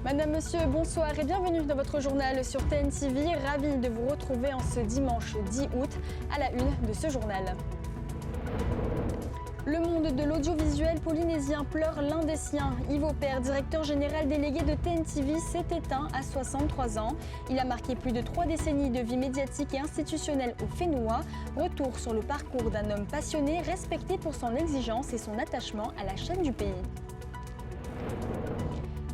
Madame, Monsieur, bonsoir et bienvenue dans votre journal sur TNTV. Ravi de vous retrouver en ce dimanche 10 août à la une de ce journal. Le monde de l'audiovisuel polynésien pleure l'un des siens. Yves Aupert, directeur général délégué de TNTV, s'est éteint à 63 ans. Il a marqué plus de 3 décennies de vie médiatique et institutionnelle au Whenua. Retour sur le parcours d'un homme passionné, respecté pour son exigence et son attachement à la chaîne du pays.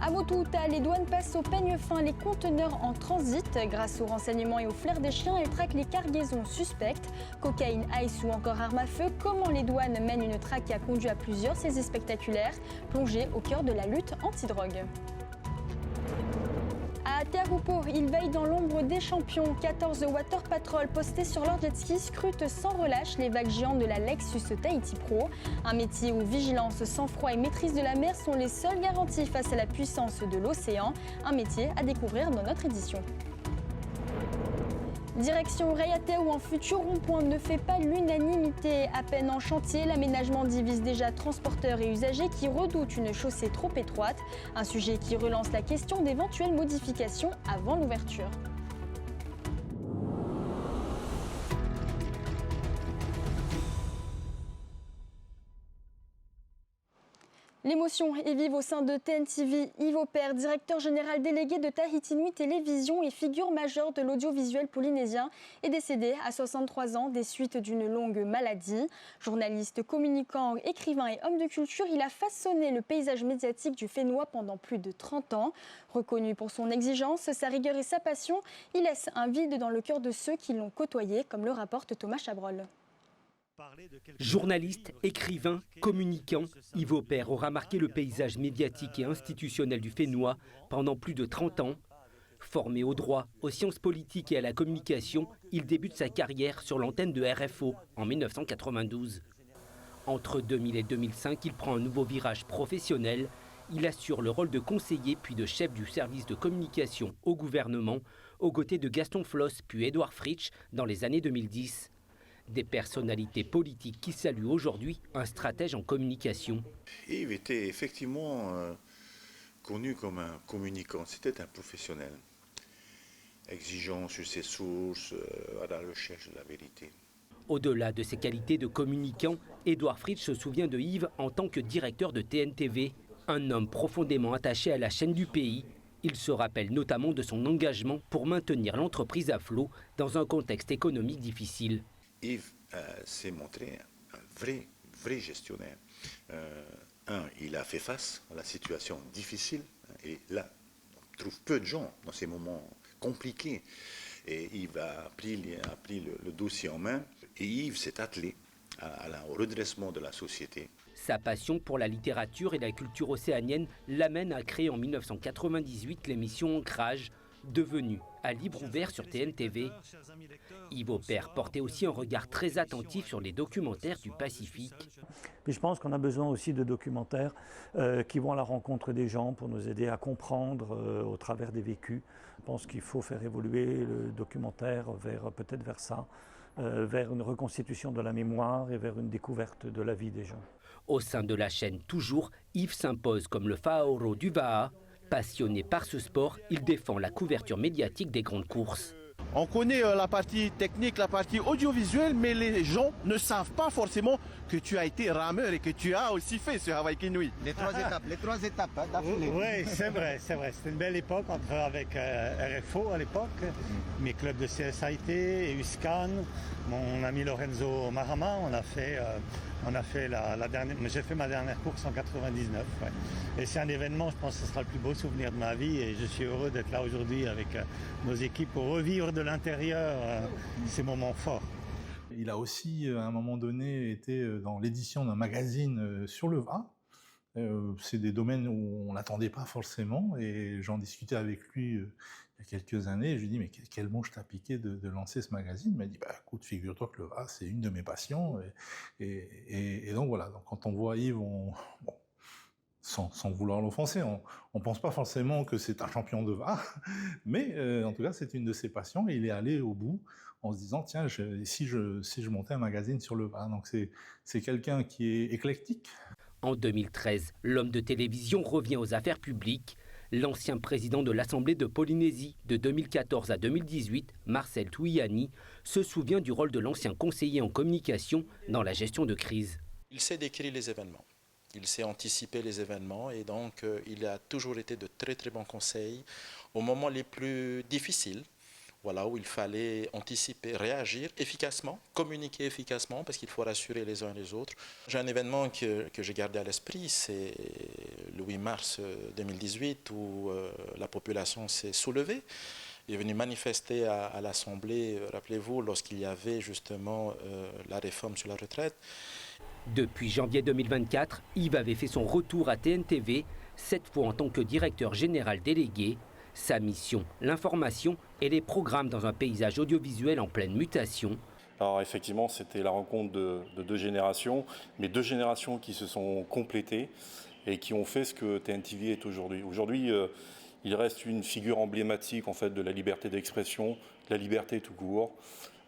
À Motouta, les douanes passent au peigne fin les conteneurs en transit. Grâce aux renseignements et au flair des chiens, elles traquent les cargaisons suspectes. Cocaïne, ice ou encore armes à feu, comment les douanes mènent une traque qui a conduit à plusieurs saisies spectaculaires, plongées au cœur de la lutte anti-drogue. À Teahupo'o, ils veillent dans l'ombre des champions. 14 Water Patrol postés sur leur jet ski scrutent sans relâche les vagues géantes de la Lexus Tahiti Pro. Un métier où vigilance, sang-froid et maîtrise de la mer sont les seules garanties face à la puissance de l'océan. Un métier à découvrir dans notre édition. Direction Raiatea où un futur rond-point ne fait pas l'unanimité. À peine en chantier, l'aménagement divise déjà transporteurs et usagers qui redoutent une chaussée trop étroite. Un sujet qui relance la question d'éventuelles modifications avant l'ouverture. L'émotion est vive au sein de TNTV. Yves Aupert, directeur général délégué de Tahiti Nui Télévision et figure majeure de l'audiovisuel polynésien, est décédé à 63 ans des suites d'une longue maladie. Journaliste, communicant, écrivain et homme de culture, il a façonné le paysage médiatique du Whenua pendant plus de 30 ans. Reconnu pour son exigence, sa rigueur et sa passion, il laisse un vide dans le cœur de ceux qui l'ont côtoyé, comme le rapporte Thomas Chabrol. Journaliste, écrivain, communicant, Yves Aupert aura marqué le paysage médiatique et institutionnel du Whenua pendant plus de 30 ans. Formé au droit, aux sciences politiques et à la communication, il débute sa carrière sur l'antenne de RFO en 1992. Entre 2000 et 2005, il prend un nouveau virage professionnel. Il assure le rôle de conseiller puis de chef du service de communication au gouvernement, aux côtés de Gaston Floss puis Édouard Fritsch dans les années 2010. Des personnalités politiques qui saluent aujourd'hui un stratège en communication. Yves était effectivement connu comme un communicant, c'était un professionnel, exigeant sur ses sources, à la recherche de la vérité. Au-delà de ses qualités de communicant, Édouard Fritsch se souvient de Yves en tant que directeur de TNTV, un homme profondément attaché à la chaîne du pays. Il se rappelle notamment de son engagement pour maintenir l'entreprise à flot dans un contexte économique difficile. Yves s'est montré un vrai gestionnaire. Il a fait face à la situation difficile et là, on trouve peu de gens dans ces moments compliqués. Et Yves a pris le dossier en main et Yves s'est attelé au redressement de la société. Sa passion pour la littérature et la culture océanienne l'amène à créer en 1998 l'émission Ancrage, devenue à livre ouvert sur TNTV. Yves Aupert portait aussi un regard très attentif sur les documentaires du Pacifique. Puis je pense qu'on a besoin aussi de documentaires qui vont à la rencontre des gens pour nous aider à comprendre au travers des vécus. Je pense qu'il faut faire évoluer le documentaire peut-être vers ça, vers une reconstitution de la mémoire et vers une découverte de la vie des gens. Au sein de la chaîne toujours, Yves s'impose comme le Whaoro du Va'a. Passionné par ce sport, il défend la couverture médiatique des grandes courses. On connaît la partie technique, la partie audiovisuelle, mais les gens ne savent pas forcément que tu as été rameur et que tu as aussi fait ce Hawaii Kinui. Les trois étapes d'affilée. Oui, c'est vrai. C'était une belle époque avec RFO à l'époque, mes clubs de CSIT, USCAN, mon ami Lorenzo Marama, on a fait la dernière, j'ai fait ma dernière course en 99. Ouais. Et c'est un événement, je pense que ce sera le plus beau souvenir de ma vie et je suis heureux d'être là aujourd'hui avec nos équipes pour revivre de l'intérieur ces moments forts. Il a aussi, à un moment donné, été dans l'édition d'un magazine sur le vin. C'est des domaines où on n'attendait pas forcément et j'en discutais avec lui il y a quelques années. Je lui dis mais quel mot je t'ai piqué de lancer ce magazine. Il m'a dit écoute, figure-toi que le vin c'est une de mes passions et donc voilà. Donc quand on voit Yves, sans vouloir l'offenser, on pense pas forcément que c'est un champion de VAR, mais en tout cas c'est une de ses passions et il est allé au bout en se disant tiens si je montais un magazine sur le VAR. Donc c'est quelqu'un qui est éclectique. En 2013, l'homme de télévision revient aux affaires publiques. L'ancien président de l'Assemblée de Polynésie de 2014 à 2018, Marcel Tuiani, se souvient du rôle de l'ancien conseiller en communication dans la gestion de crise. Il sait décrire les événements, il sait anticiper les événements et donc il a toujours été de très très bons conseils au moment les plus difficiles. Voilà, où il fallait anticiper, réagir efficacement, communiquer efficacement, parce qu'il faut rassurer les uns et les autres. J'ai un événement que j'ai gardé à l'esprit, c'est le 8 mars 2018, où la population s'est soulevée, est venue manifester à l'Assemblée, rappelez-vous, lorsqu'il y avait justement la réforme sur la retraite. Depuis janvier 2024, Yves avait fait son retour à TNTV, cette fois en tant que directeur général délégué. Sa mission, l'information et les programmes dans un paysage audiovisuel en pleine mutation. Alors effectivement, c'était la rencontre de deux générations, mais deux générations qui se sont complétées et qui ont fait ce que TNTV est aujourd'hui. Aujourd'hui, il reste une figure emblématique en fait de la liberté d'expression, de la liberté tout court,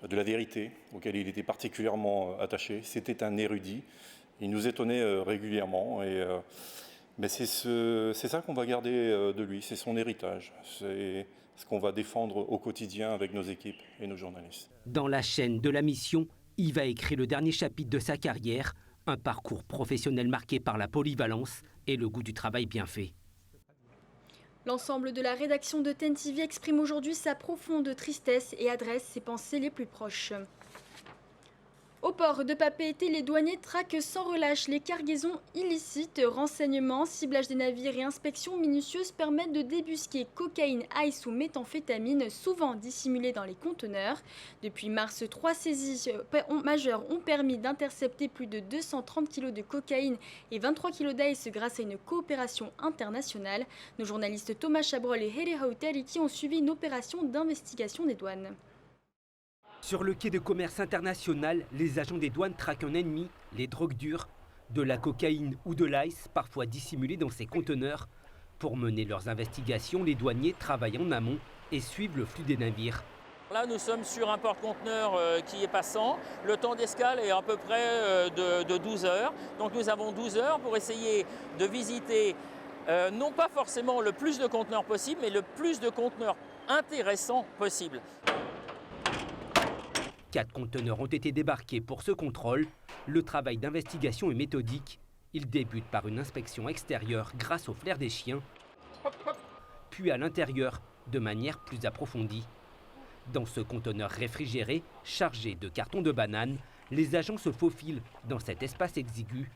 de la vérité, auquel il était particulièrement attaché. C'était un érudit, il nous étonnait régulièrement mais c'est ça qu'on va garder de lui, c'est son héritage, c'est ce qu'on va défendre au quotidien avec nos équipes et nos journalistes. Dans la chaîne de la mission, Yves a écrit le dernier chapitre de sa carrière, un parcours professionnel marqué par la polyvalence et le goût du travail bien fait. L'ensemble de la rédaction de TNTV exprime aujourd'hui sa profonde tristesse et adresse ses pensées les plus proches. Au port de Papeete, les douaniers traquent sans relâche les cargaisons illicites. Renseignements, ciblage des navires et inspections minutieuses permettent de débusquer cocaïne, ice ou méthamphétamine, souvent dissimulées dans les conteneurs. Depuis mars, 3 saisies majeures ont permis d'intercepter plus de 230 kg de cocaïne et 23 kg d'ice grâce à une coopération internationale. Nos journalistes Thomas Chabrol et Here Hauteriki ont suivi une opération d'investigation des douanes. Sur le quai de commerce international, les agents des douanes traquent un ennemi, les drogues dures, de la cocaïne ou de l'ice, parfois dissimulés dans ces conteneurs. Pour mener leurs investigations, les douaniers travaillent en amont et suivent le flux des navires. Là, nous sommes sur un porte-conteneur qui est passant. Le temps d'escale est à peu près de 12 heures. Donc nous avons 12 heures pour essayer de visiter non pas forcément le plus de conteneurs possible, mais le plus de conteneurs intéressants possible. 4 conteneurs ont été débarqués pour ce contrôle. Le travail d'investigation est méthodique. Il débute par une inspection extérieure grâce au flair des chiens, puis à l'intérieur de manière plus approfondie. Dans ce conteneur réfrigéré, chargé de cartons de bananes, les agents se faufilent dans cet espace exigu.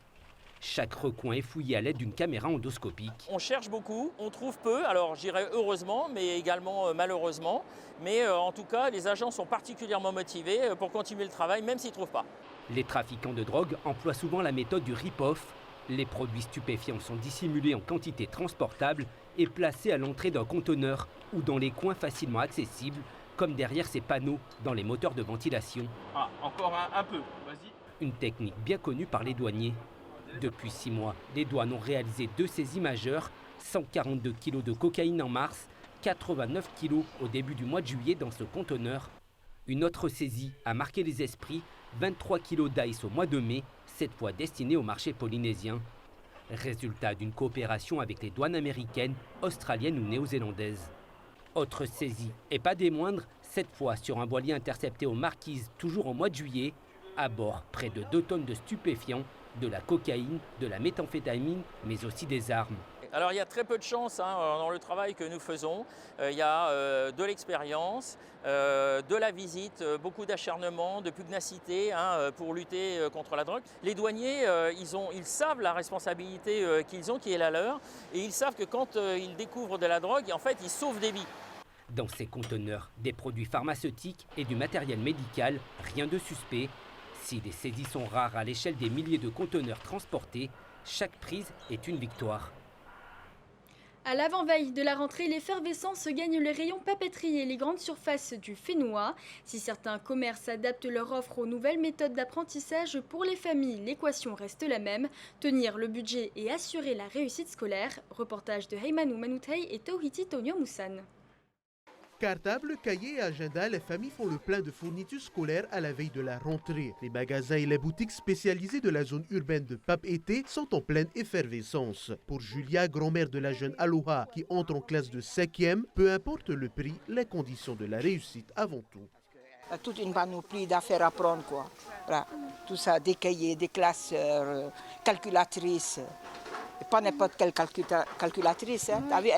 Chaque recoin est fouillé à l'aide d'une caméra endoscopique. On cherche beaucoup, on trouve peu, alors je dirais heureusement, mais également malheureusement. Mais en tout cas, les agents sont particulièrement motivés pour continuer le travail, même s'ils ne trouvent pas. Les trafiquants de drogue emploient souvent la méthode du rip-off. Les produits stupéfiants sont dissimulés en quantité transportable et placés à l'entrée d'un conteneur ou dans les coins facilement accessibles, comme derrière ces panneaux dans les moteurs de ventilation. Ah, encore un peu, vas-y. Une technique bien connue par les douaniers. Depuis 6 mois, les douanes ont réalisé 2 saisies majeures, 142 kg de cocaïne en mars, 89 kg au début du mois de juillet dans ce conteneur. Une autre saisie a marqué les esprits, 23 kg d'ice au mois de mai, cette fois destinée au marché polynésien. Résultat d'une coopération avec les douanes américaines, australiennes ou néo-zélandaises. Autre saisie, et pas des moindres, cette fois sur un voilier intercepté aux Marquises, toujours au mois de juillet. À bord, près de 2 tonnes de stupéfiants, de la cocaïne, de la méthamphétamine, mais aussi des armes. Alors il y a très peu de chance dans le travail que nous faisons. Il y a de l'expérience, de la visite, beaucoup d'acharnement, de pugnacité pour lutter contre la drogue. Les douaniers, ils savent la responsabilité qu'ils ont, qui est la leur, et ils savent que quand ils découvrent de la drogue, en fait, ils sauvent des vies. Dans ces conteneurs, des produits pharmaceutiques et du matériel médical, rien de suspect. Si les saisies sont rares à l'échelle des milliers de conteneurs transportés, chaque prise est une victoire. À l'avant-veille de la rentrée, l'effervescence gagne les rayons papeterie et les grandes surfaces du Fénois. Si certains commerces adaptent leur offre aux nouvelles méthodes d'apprentissage, pour les familles, l'équation reste la même. Tenir le budget et assurer la réussite scolaire. Reportage de Heimanou Manutei et Tauhiti Tonio Moussan. Cartables, cahiers et agenda, les familles font le plein de fournitures scolaires à la veille de la rentrée. Les magasins et les boutiques spécialisées de la zone urbaine de Papeete sont en pleine effervescence. Pour Julia, grand-mère de la jeune Aloha qui entre en classe de 5e, peu importe le prix, les conditions de la réussite avant tout. Toute une panoplie d'affaires à prendre, quoi. Voilà. Tout ça, des cahiers, des classeurs, calculatrices. Et pas n'importe quelle calculatrice. Hein. T'as vu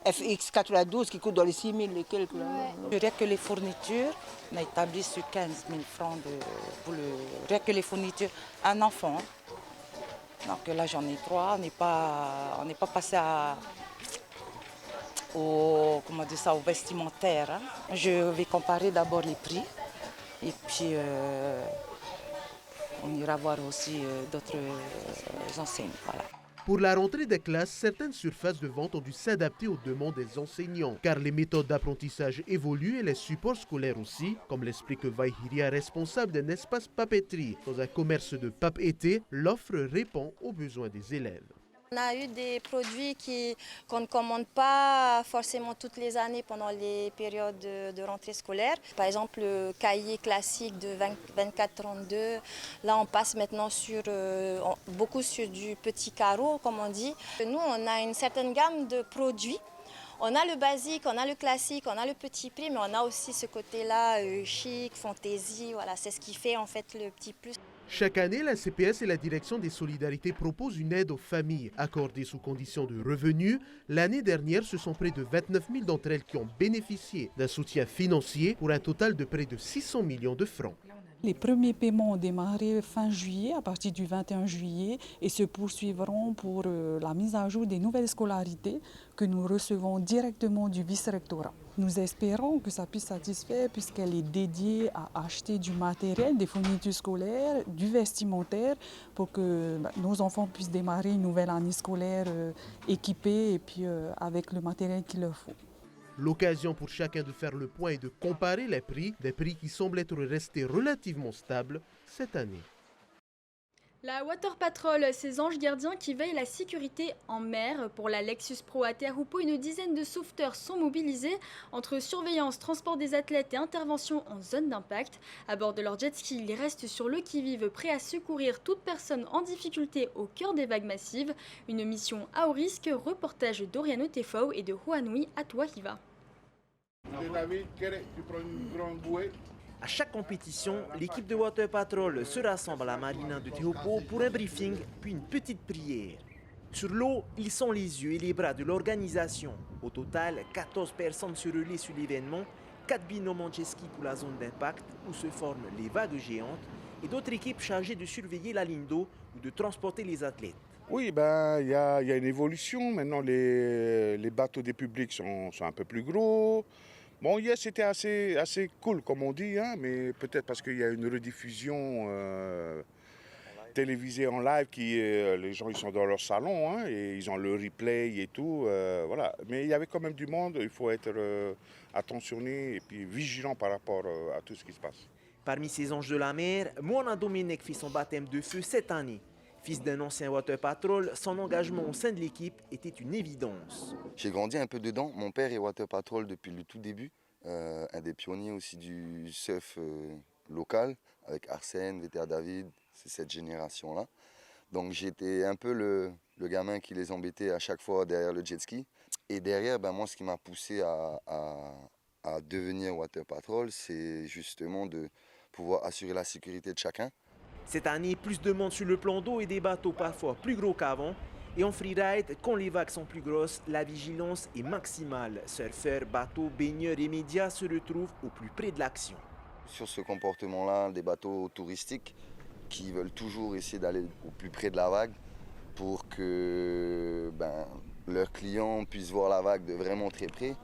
FX 92 qui coûte dans les 6 000 et quelques. Je dirais que les fournitures, on a établi sur 15 000 francs rien que les fournitures. Un enfant. Donc là, j'en ai 3. On n'est pas passé au vestimentaire. Hein. Je vais comparer d'abord les prix et puis on ira voir aussi d'autres enseignes. Voilà. Pour la rentrée des classes, certaines surfaces de vente ont dû s'adapter aux demandes des enseignants, car les méthodes d'apprentissage évoluent et les supports scolaires aussi, comme l'explique Vaihiria, responsable d'un espace papeterie. Dans un commerce de Papeete, l'offre répond aux besoins des élèves. On a eu des produits qu'on ne commande pas forcément toutes les années pendant les périodes de rentrée scolaire. Par exemple, le cahier classique de 24-32, là on passe maintenant beaucoup sur du petit carreau, comme on dit. Nous, on a une certaine gamme de produits. On a le basique, on a le classique, on a le petit prix, mais on a aussi ce côté-là chic, fantaisie. Voilà, c'est ce qui fait en fait le petit plus. Chaque année, la CPS et la Direction des Solidarités proposent une aide aux familles, accordée sous condition de revenus. L'année dernière, ce sont près de 29 000 d'entre elles qui ont bénéficié d'un soutien financier pour un total de près de 600 millions de francs. Les premiers paiements ont démarré fin juillet, à partir du 21 juillet, et se poursuivront pour la mise à jour des nouvelles scolarités que nous recevons directement du vice-rectorat. Nous espérons que ça puisse satisfaire puisqu'elle est dédiée à acheter du matériel, des fournitures scolaires, du vestimentaire pour que nos enfants puissent démarrer une nouvelle année scolaire équipés et puis avec le matériel qu'il leur faut. L'occasion pour chacun de faire le point et de comparer les prix, des prix qui semblent être restés relativement stables cette année. La Water Patrol, ces anges gardiens qui veillent la sécurité en mer. Pour la Lexus Pro à Teahupo'o, une dizaine de sauveteurs sont mobilisés entre surveillance, transport des athlètes et intervention en zone d'impact. À bord de leur jet ski, ils restent sur le qui-vive, prêts à secourir toute personne en difficulté au cœur des vagues massives. Une mission à haut risque, reportage d'Oriano Tefao et de Juanui Atuahiva. À chaque compétition, l'équipe de Water Patrol se rassemble à la marina de Teahupo'o pour un briefing puis une petite prière. Sur l'eau, ils sont les yeux et les bras de l'organisation. Au total, 14 personnes se relaient sur l'événement, 4 binômes en jet ski pour la zone d'impact où se forment les vagues géantes et d'autres équipes chargées de surveiller la ligne d'eau ou de transporter les athlètes. Oui, il y a une évolution. Maintenant, les bateaux des publics sont un peu plus gros. Bon, hier, c'était assez cool, comme on dit, hein, mais peut-être parce qu'il y a une rediffusion télévisée en live, les gens ils sont dans leur salon hein, et ils ont le replay et tout. Voilà. Mais il y avait quand même du monde, il faut être attentionné et puis vigilant par rapport à tout ce qui se passe. Parmi ces anges de la mer, Moana Dominic fait son baptême de feu cette année. Fils d'un ancien Water Patrol, son engagement au sein de l'équipe était une évidence. J'ai grandi un peu dedans. Mon père est Water Patrol depuis le tout début. Un des pionniers aussi du surf local, avec Arsène, VTA David, c'est cette génération-là. Donc j'étais un peu le gamin qui les embêtait à chaque fois derrière le jet ski. Et derrière, moi, ce qui m'a poussé à devenir Water Patrol, c'est justement de pouvoir assurer la sécurité de chacun. Cette année, plus de monde sur le plan d'eau et des bateaux parfois plus gros qu'avant. Et en freeride, quand les vagues sont plus grosses, la vigilance est maximale. Surfeurs, bateaux, baigneurs et médias se retrouvent au plus près de l'action. Sur ce comportement-là, des bateaux touristiques qui veulent toujours essayer d'aller au plus près de la vague pour que leurs clients puissent voir la vague de vraiment très près.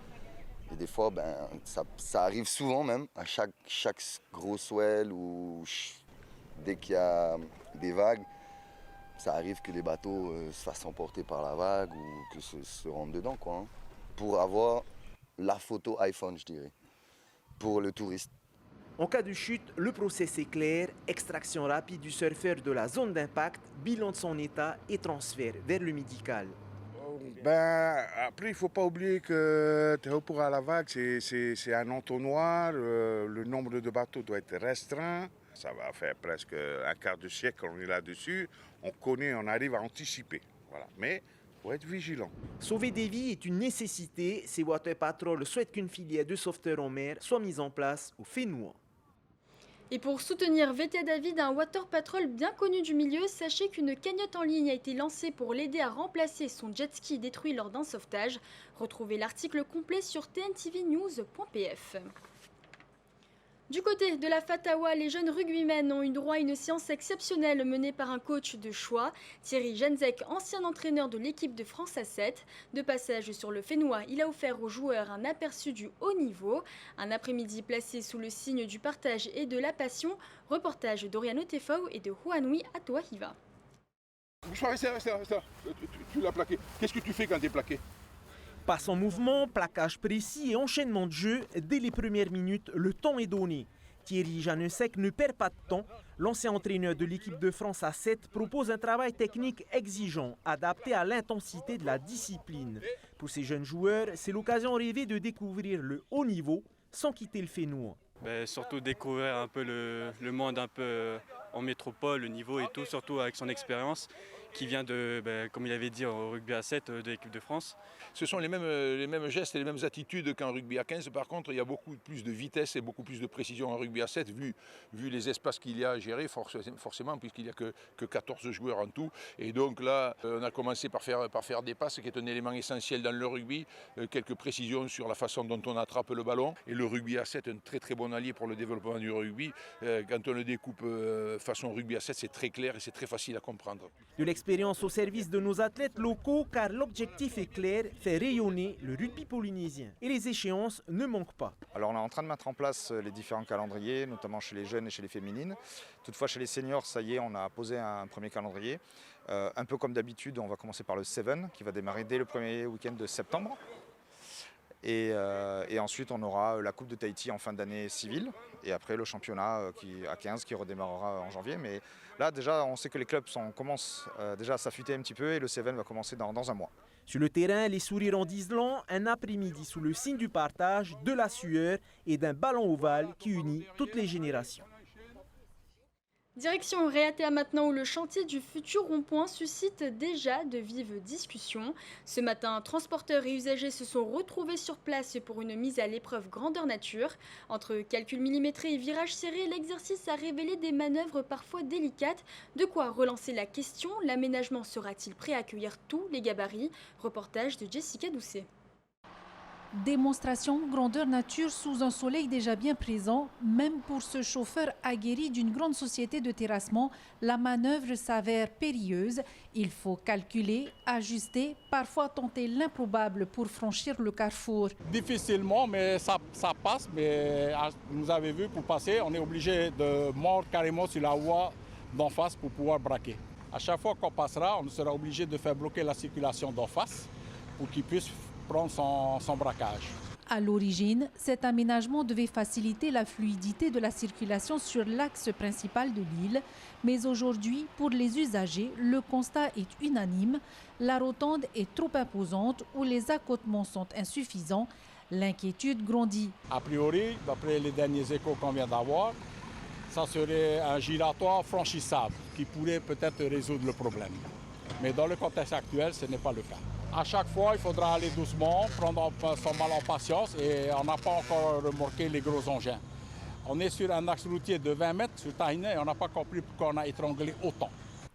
Et des fois, ça arrive souvent même, à chaque gros swell ou dès qu'il y a des vagues, ça arrive que les bateaux se fassent emporter par la vague ou que se rentrent dedans, quoi, hein, pour avoir la photo iPhone, je dirais, pour le touriste. En cas de chute, le process est clair, extraction rapide du surfeur de la zone d'impact, bilan de son état et transfert vers le médical. Après, il ne faut pas oublier que Tehupo à la vague, c'est un entonnoir. Le nombre de bateaux doit être restreint. Ça va faire presque un quart de siècle qu'on est là-dessus. On connaît, on arrive à anticiper. Voilà. Mais il faut être vigilant. Sauver des vies est une nécessité. Ces Water Patrol souhaitent qu'une filière de sauveteurs en mer soit mise en place au Fénois. Et pour soutenir VT David, un water patrol bien connu du milieu, sachez qu'une cagnotte en ligne a été lancée pour l'aider à remplacer son jet ski détruit lors d'un sauvetage. Retrouvez l'article complet sur tntvnews.pf. Du côté de la Fatawa, les jeunes rugbymen ont eu droit à une séance exceptionnelle menée par un coach de choix. Thierry Jenzek, ancien entraîneur de l'équipe de France A7. De passage sur le Fénois, il a offert aux joueurs un aperçu du haut niveau. Un après-midi placé sous le signe du partage et de la passion. Reportage d'Oriano Tefao et de Juanui Atoahiva. Tu l'as plaqué. Qu'est-ce que tu fais quand tu es plaqué ? Passe en mouvement, plaquage précis et enchaînement de jeu, dès les premières minutes, le temps est donné. Thierry Jenzek ne perd pas de temps. L'ancien entraîneur de l'équipe de France A7 propose un travail technique exigeant, adapté à l'intensité de la discipline. Pour ces jeunes joueurs, c'est l'occasion rêvée de découvrir le haut niveau sans quitter le Fénois. Surtout découvrir un peu le monde un peu en métropole, le niveau et tout, surtout avec son expérience qui vient de, comme il avait dit, au rugby à 7 de l'équipe de France. Ce sont les mêmes gestes et les mêmes attitudes qu'en rugby à 15. Par contre, il y a beaucoup plus de vitesse et beaucoup plus de précision en rugby à 7, vu les espaces qu'il y a à gérer, forcément, puisqu'il n'y a que 14 joueurs en tout. Et donc là, on a commencé par faire des passes, qui est un élément essentiel dans le rugby, quelques précisions sur la façon dont on attrape le ballon. Et le rugby à 7 est un très très bon allié pour le développement du rugby. Quand on le découpe façon rugby à 7, c'est très clair et c'est très facile à comprendre. De l'expérience au service de nos athlètes locaux, car l'objectif est clair, faire rayonner le rugby polynésien. Et les échéances ne manquent pas. Alors on est en train de mettre en place les différents calendriers, notamment chez les jeunes et chez les féminines. Toutefois chez les seniors, ça y est, on a posé un premier calendrier. Un peu comme d'habitude, on va commencer par le Seven, qui va démarrer dès le premier week-end de septembre. Et ensuite, on aura la Coupe de Tahiti en fin d'année civile. Et après, le championnat à 15 qui redémarrera en janvier. Mais là, déjà, on sait que les clubs commencent déjà à s'affûter un petit peu et le Seven va commencer dans un mois. Sur le terrain, les sourires en disent long. Un après-midi sous le signe du partage, de la sueur et d'un ballon ovale qui unit toutes les générations. Direction Réatea maintenant, où le chantier du futur rond-point suscite déjà de vives discussions. Ce matin, transporteurs et usagers se sont retrouvés sur place pour une mise à l'épreuve grandeur nature. Entre calculs millimétrés et virages serrés, l'exercice a révélé des manœuvres parfois délicates. De quoi relancer la question, l'aménagement sera-t-il prêt à accueillir tous les gabarits ? Reportage de Jessica Doucet. Démonstration grandeur nature sous un soleil déjà bien présent. Même pour ce chauffeur aguerri d'une grande société de terrassement, la manœuvre s'avère périlleuse. Il faut calculer, ajuster, parfois tenter l'improbable pour franchir le carrefour. Difficilement, mais ça passe. Mais vous avez vu, pour passer, on est obligé de mordre carrément sur la voie d'en face pour pouvoir braquer. À chaque fois qu'on passera, on sera obligé de faire bloquer la circulation d'en face pour qu'il puisse prendre son braquage. À l'origine, cet aménagement devait faciliter la fluidité de la circulation sur l'axe principal de l'île. Mais aujourd'hui, pour les usagers, le constat est unanime. La rotonde est trop imposante ou les accotements sont insuffisants. L'inquiétude grandit. A priori, d'après les derniers échos qu'on vient d'avoir, ça serait un giratoire franchissable qui pourrait peut-être résoudre le problème. Mais dans le contexte actuel, ce n'est pas le cas. À chaque fois, il faudra aller doucement, prendre son mal en patience et on n'a pas encore remorqué les gros engins. On est sur un axe routier de 20 mètres sur Taïné et on n'a pas compris pourquoi on a étranglé autant.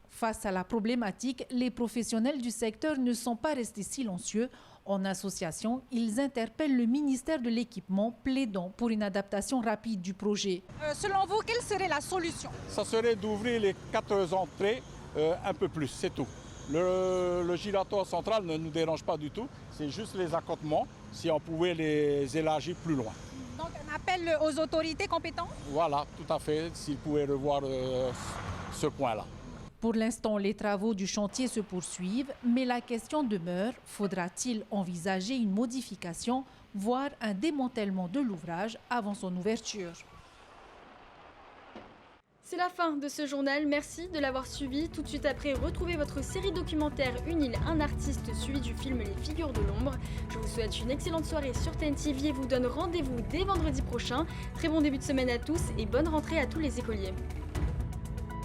Face à la problématique, les professionnels du secteur ne sont pas restés silencieux. En association, ils interpellent le ministère de l'Équipement, plaidant pour une adaptation rapide du projet. Selon vous, quelle serait la solution ? Ça serait d'ouvrir les 4 entrées un peu plus, c'est tout. Le giratoire central ne nous dérange pas du tout, c'est juste les accotements, si on pouvait les élargir plus loin. Donc un appel aux autorités compétentes ? Voilà, tout à fait, s'ils pouvaient revoir ce point-là. Pour l'instant, les travaux du chantier se poursuivent, mais la question demeure, faudra-t-il envisager une modification, voire un démantèlement de l'ouvrage avant son ouverture ? C'est la fin de ce journal, merci de l'avoir suivi. Tout de suite après, retrouvez votre série documentaire Une île, un artiste, suivi du film Les Figures de l'ombre. Je vous souhaite une excellente soirée sur TNTV et vous donne rendez-vous dès vendredi prochain. Très bon début de semaine à tous et bonne rentrée à tous les écoliers.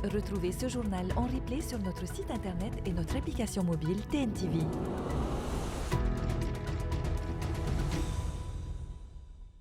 Retrouvez ce journal en replay sur notre site internet et notre application mobile TNTV.